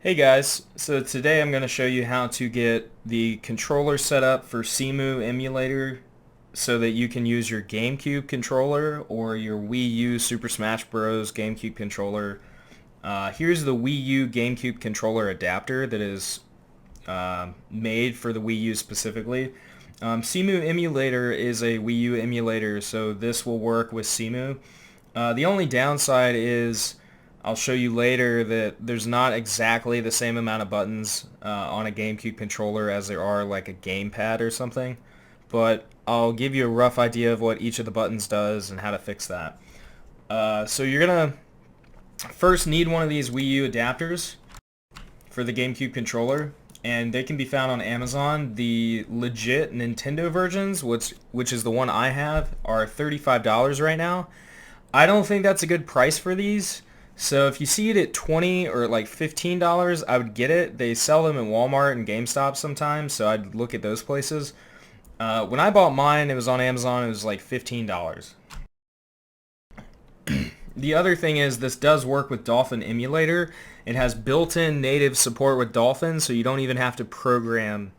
Hey guys, so today I'm going to show you how to get the controller set up for CEMU Emulator so that you can use your GameCube controller or your Wii U Super Smash Bros. GameCube controller. Here's the Wii U GameCube controller adapter that is made for the Wii U specifically. CEMU Emulator is a Wii U emulator, so this will work with CEMU. The only downside is I'll show you later that there's not exactly the same amount of buttons on a GameCube controller as there are like a gamepad or something, but I'll give you a rough idea of what each of the buttons does and how to fix that. So you're gonna first need one of these Wii U adapters for the GameCube controller, and they can be found on Amazon. The legit Nintendo versions, which is the one I have, are $35 right now. I don't think that's a good price for these. So if you see it at $20 or like $15, I would get it. They sell them at Walmart and GameStop sometimes, so I'd look at those places. When I bought mine, it was on Amazon. It was like $15. The other thing is this does work with Dolphin Emulator. It has built-in native support with Dolphin, so you don't even have to program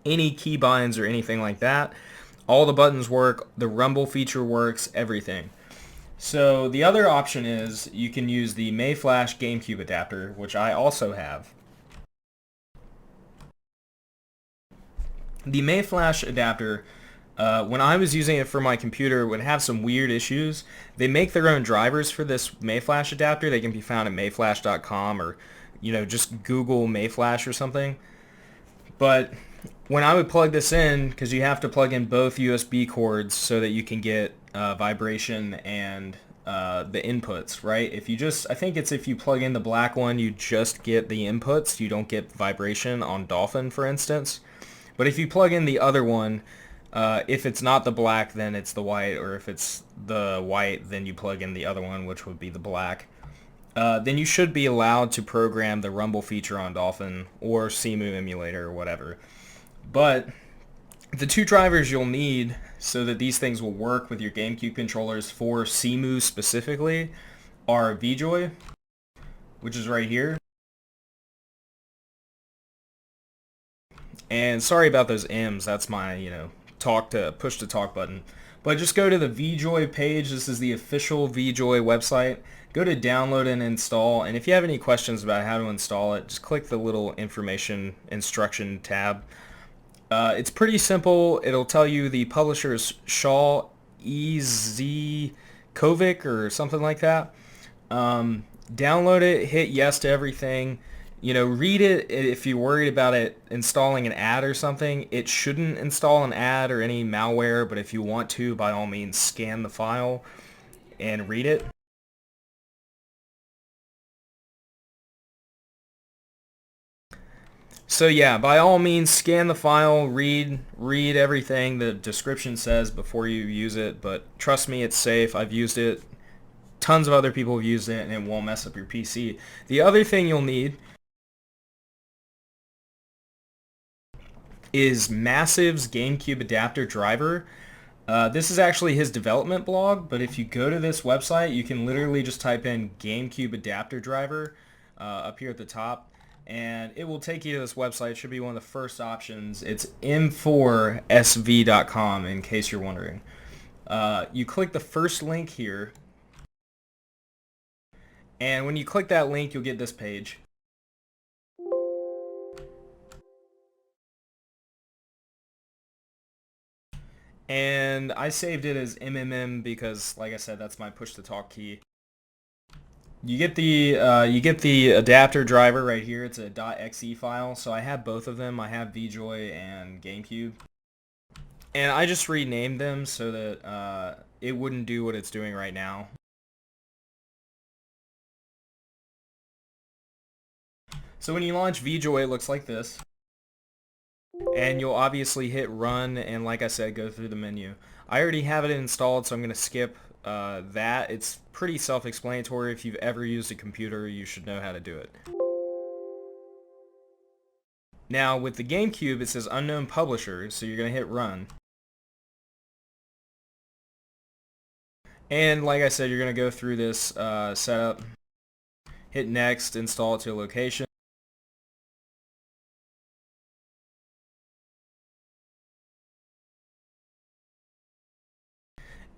any keybinds or anything like that. All the buttons work, the rumble feature works, everything. So the other option is you can use the Mayflash GameCube adapter, which I also have. The Mayflash adapter, when I was using it for my computer, would have some weird issues. They make their own drivers for this Mayflash adapter. They can be found at mayflash.com or, just Google Mayflash or something. But when I would plug this in, because you have to plug in both USB cords so that you can get vibration and the inputs, right? I think it's if you plug in the black one, you just get the inputs. You don't get vibration on Dolphin, for instance. But if you plug in the other one, if it's not the black, then it's the white, or if it's the white, then you plug in the other one, which would be the black. Then you should be allowed to program the rumble feature on Dolphin or CEMU Emulator or whatever. But the two drivers you'll need so that these things will work with your GameCube controllers for CEMU specifically are VJoy, which is right here. And sorry about those M's, that's my, push to talk button. But just go to the VJoy page. This is the official VJoy website. Go to download and install. And if you have any questions about how to install it, just click the little information instruction tab. It's pretty simple. It'll tell you the publisher is Shaw EZ Kovic or something like that. Download it, hit yes to everything. Read it if you're worried about it installing an ad or something. It shouldn't install an ad or any malware, but if you want to, by all means, scan the file and read it. So yeah, by all means, scan the file, read everything the description says before you use it, but trust me, it's safe. I've used it. Tons of other people have used it, and it won't mess up your PC. The other thing you'll need is Massive's GameCube adapter driver. This is actually his development blog, but if you go to this website, you can literally just type in GameCube adapter driver up here at the top, and it will take you to this website. It should be one of the first options. It's m4sv.com in case you're wondering. You click the first link here, and when you click that link, you'll get this page. And I saved it as MMM because, like I said, that's my push-to-talk key. You get the adapter driver right here. It's a .exe file, so I have both of them. I have VJoy and GameCube, and I just renamed them so that it wouldn't do what it's doing right now. So when you launch VJoy, it looks like this. And you'll obviously hit run and, like I said, go through the menu. I already have it installed, so I'm going to skip that. It's pretty self-explanatory. If you've ever used a computer, you should know how to do it. Now with the GameCube, it says unknown publisher, so you're going to hit run. And like I said, you're going to go through this setup. hit next, install it to a location.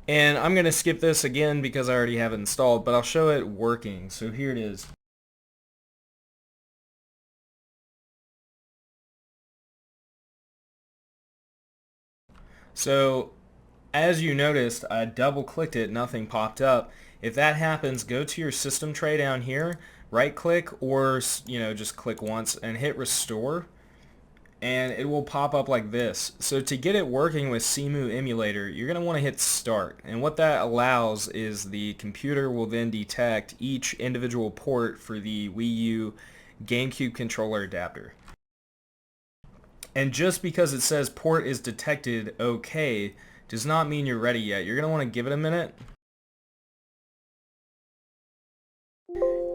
And I'm going to skip this again because I already have it installed, but I'll show it working. So here it is. So as you noticed, I double clicked it, nothing popped up. If that happens, go to your system tray down here, right click, or just click once and hit restore, and it will pop up like this. So to get it working with CEMU Emulator, you're going to want to hit start, and what that allows is the computer will then detect each individual port for the Wii U GameCube controller adapter. And just because it says port is detected okay does not mean you're ready yet. You're going to want to give it a minute.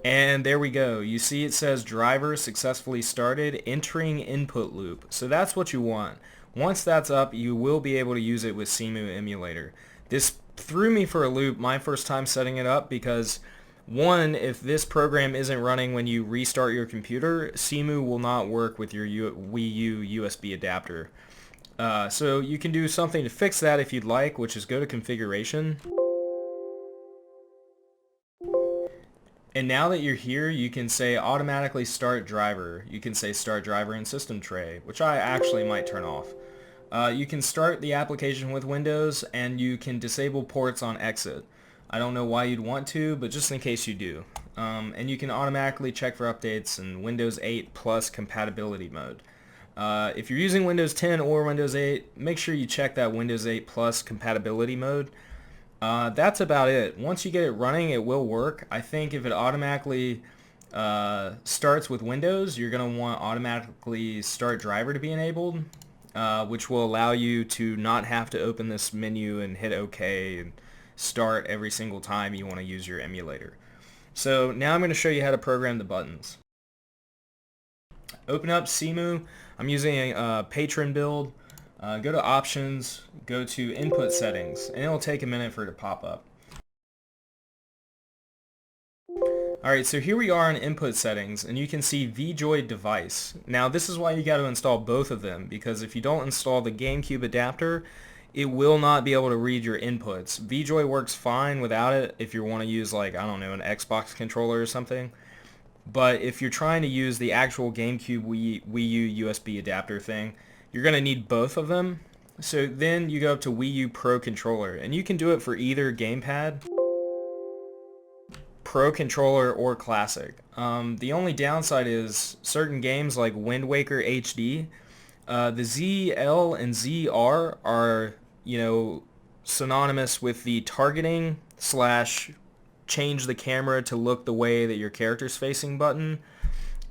And there we go. You see it says driver successfully started, entering input loop. So that's what you want. Once that's up, you will be able to use it with CEMU Emulator. This threw me for a loop my first time setting it up because one, if this program isn't running when you restart your computer, CEMU will not work with your Wii U USB adapter. So you can do something to fix that if you'd like, which is go to configuration. And now that you're here, you can say automatically start driver. You can say start driver in system tray, which I actually might turn off. You can start the application with Windows, and you can disable ports on exit. I don't know why you'd want to, but just in case you do. And you can automatically check for updates in Windows 8 Plus compatibility mode. If you're using Windows 10 or Windows 8, make sure you check that Windows 8 Plus compatibility mode. That's about it. Once you get it running, it will work. I think if it automatically starts with Windows, you're going to want automatically start driver to be enabled, which will allow you to not have to open this menu and hit OK and start every single time you want to use your emulator. So now I'm going to show you how to program the buttons. Open up CEMU. I'm using a patron build. Go to options, go to input settings, and it'll take a minute for it to pop up. Alright, so here we are in input settings, and you can see VJoy device. Now this is why you got to install both of them, because if you don't install the GameCube adapter, it will not be able to read your inputs. VJoy works fine without it if you want to use, like, I don't know, an Xbox controller or something. But if you're trying to use the actual GameCube Wii U USB adapter thing, you're going to need both of them. So then you go up to Wii U Pro Controller, and you can do it for either gamepad, Pro Controller, or Classic. The only downside is certain games like Wind Waker HD, the ZL and ZR are, synonymous with the targeting / change the camera to look the way that your character's facing button.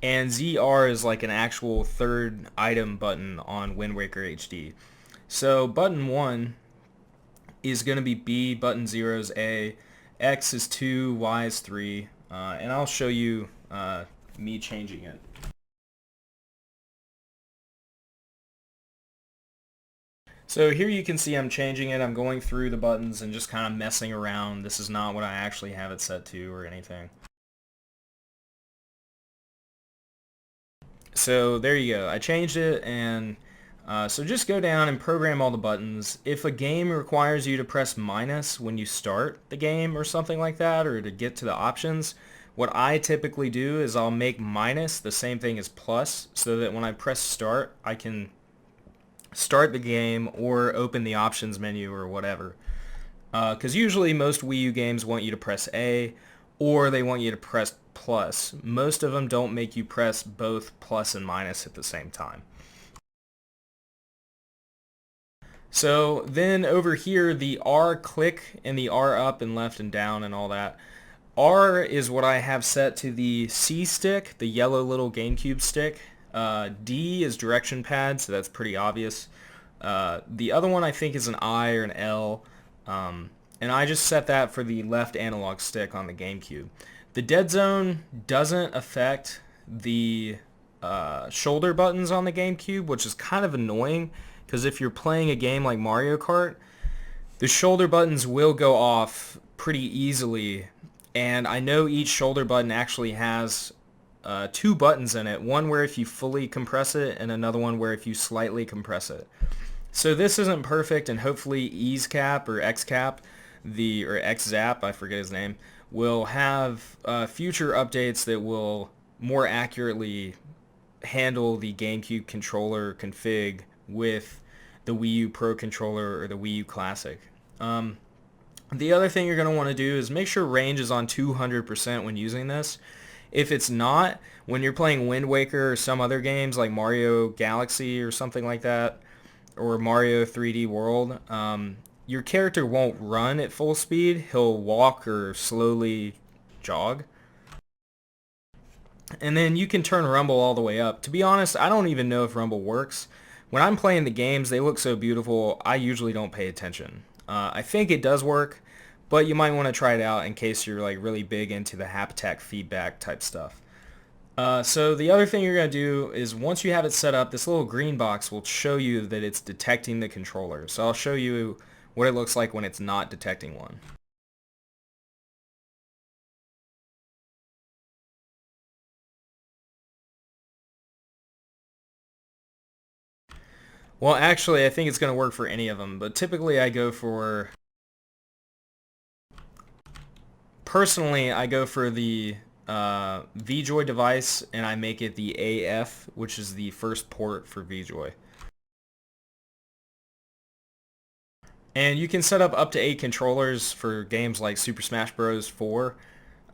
And ZR is like an actual third item button on Wind Waker HD. So button 1 is going to be B, button 0 is A, X is 2, Y is 3, and I'll show you me changing it. So here you can see I'm changing it. I'm going through the buttons and just kind of messing around. This is not what I actually have it set to or anything. So there you go. I changed it, and so just go down and program all the buttons. If a game requires you to press minus when you start the game or something like that, or to get to the options, what I typically do is I'll make minus the same thing as plus, so that when I press start, I can start the game or open the options menu or whatever. Because usually most Wii U games want you to press A, or they want you to press plus. Most of them don't make you press both plus and minus at the same time. So then over here, the R click and the R up and left and down and all that. R is what I have set to the C stick, the yellow little GameCube stick. D is direction pad, so that's pretty obvious. The other one I think is an I or an L, and I just set that for the left analog stick on the GameCube. The dead zone doesn't affect the shoulder buttons on the GameCube, which is kind of annoying, because if you're playing a game like Mario Kart, the shoulder buttons will go off pretty easily And I know each shoulder button actually has two buttons in it, one where if you fully compress it and another one where if you slightly compress it. So this isn't perfect, and hopefully EaseCap or XCap, or XZap, I forget his name, will have future updates that will more accurately handle the GameCube controller config with the Wii U Pro controller or the Wii U Classic. The other thing you're going to want to do is make sure range is on 200% when using this. If it's not, when you're playing Wind Waker or some other games like Mario Galaxy or something like that, or Mario 3D World, your character won't run at full speed. He'll walk or slowly jog. And then you can turn Rumble all the way up. To be honest, I don't even know if Rumble works. When I'm playing the games, they look so beautiful, I usually don't pay attention. I think it does work, but you might want to try it out in case you're like really big into the haptic feedback type stuff. So the other thing you're going to do is once you have it set up, this little green box will show you that it's detecting the controller. So I'll show you what it looks like when it's not detecting one. Well, actually, I think it's going to work for any of them, but typically personally, I go for the VJoy device, and I make it the AF, which is the first port for VJoy. And you can set up to 8 controllers for games like Super Smash Bros. 4.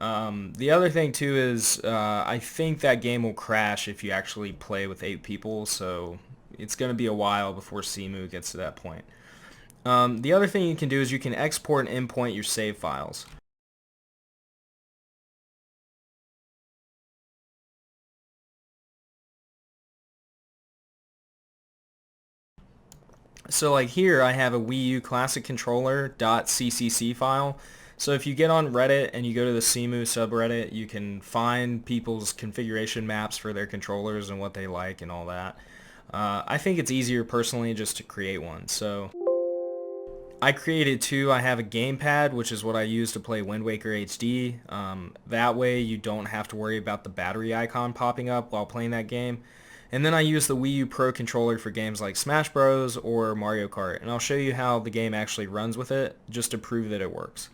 The other thing too is I think that game will crash if you actually play with 8 people, so it's going to be a while before CEMU gets to that point. The other thing you can do is you can export and import your save files. So like here I have a Wii U Classic Controller .ccc file. So if you get on Reddit and you go to the CEMU subreddit, you can find people's configuration maps for their controllers and what they like and all that. I think it's easier personally just to create one. So I created two. I have a gamepad, which is what I use to play Wind Waker HD. That way you don't have to worry about the battery icon popping up while playing that game. And then I use the Wii U Pro controller for games like Smash Bros. Or Mario Kart. And I'll show you how the game actually runs with it, just to prove that it works.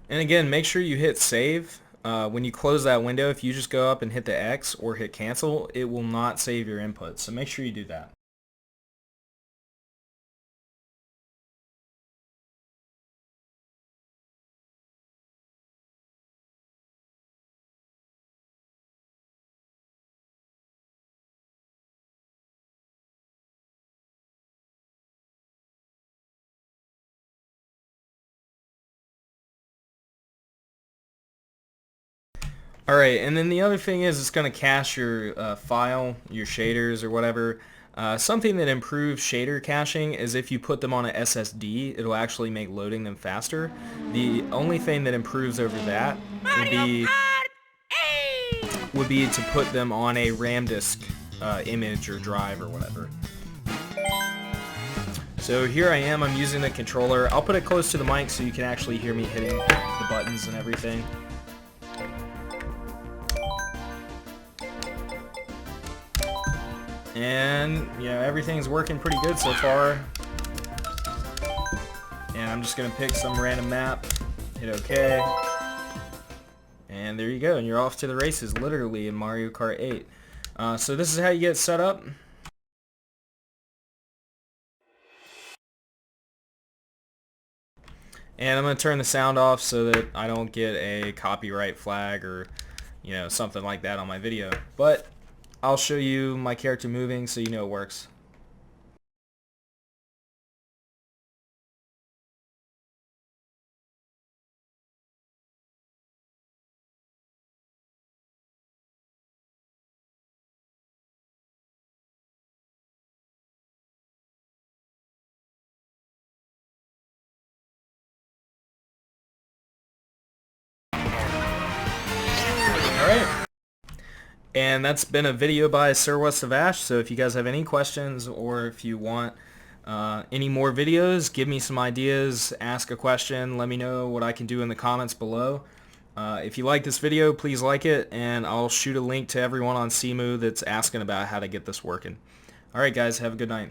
And again, make sure you hit save. When you close that window, if you just go up and hit the X or hit cancel, it will not save your input. So make sure you do that. Alright, and then the other thing is it's going to cache your file, your shaders or whatever. Something that improves shader caching is if you put them on a SSD, it'll actually make loading them faster. The only thing that improves over that would be to put them on a RAM disk image or drive or whatever. So here I am, I'm using the controller. I'll put it close to the mic so you can actually hear me hitting the buttons and everything. And, everything's working pretty good so far. And I'm just going to pick some random map, hit OK. And there you go, and you're off to the races, literally, in Mario Kart 8. So this is how you get set up. And I'm going to turn the sound off so that I don't get a copyright flag or, something like that on my video. But I'll show you my character moving so you know it works. And that's been a video by Sir West of Ash. So if you guys have any questions or if you want any more videos, give me some ideas, ask a question, let me know what I can do in the comments below. If you like this video, please like it, and I'll shoot a link to everyone on CEMU that's asking about how to get this working. Alright guys, have a good night.